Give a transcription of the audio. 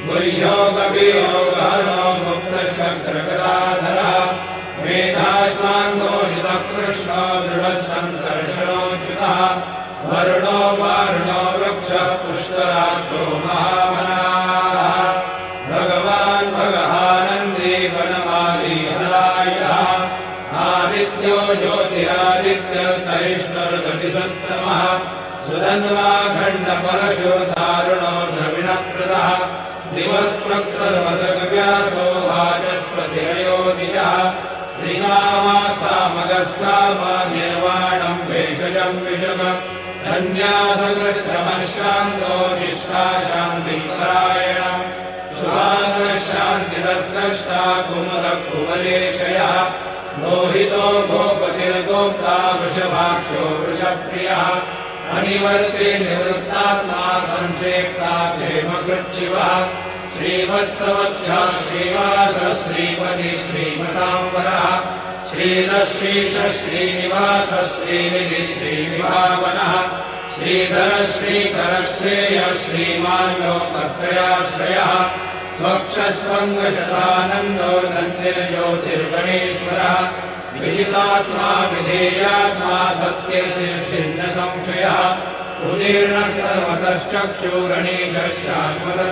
गुह्योगवियोगहरो मुक्तशक्रगदाधरः मेधाश्वाङ्गोहितः कृष्णो दृढः सङ्कर्षणोच्युतः वरुणो वारुणो वृक्षः पुष्कराष्ट्रो महामनाः भगवान् भगहानन्दी वनमाली हरायः आदित्यो ज्योतिरादित्यः सहिष्णुर्गतिसत्तमः सुधन्वाखण्डपरशो दारुणो द्रविणप्रदः दिवस्पृक्सर्वदृग्व्यासो वाचस्पतिरयोनिजः त्रिसामासामगः साम निर्वाणम् भेषजम् विषम सन्न्यासकृच्छमशान्तो निष्ठा शान्तिपरायण शुभाङ्गशान्तिरस्रष्टा कुमुदः कुमलेशयः मोहितो गोपतिर्गोप्ता वृषभाक्षो वृषप्रियः अनिवर्ते निवृत्तात्मा संक्षेप्ता क्षेमकृच्छिवः श्रीवत्सवच्छः श्रीवासः श्रीपति श्रीमताम्बरः श्रीधश्रीश श्रीनिवासः श्रीनिधि श्रीनिभावनः श्रीधरः श्रीकरः श्रेयः श्रीमान्यो कर्तयाश्रयः स्वक्षस्वङ्गशतानन्दो नन्दिर्ज्योतिर्गणेश्वरः विजितात्मा विधेयात्मा सत्यनिर्चिन्न संशयः उदीर्णः सर्वतश्चक्षुरणीशः शाश्वतः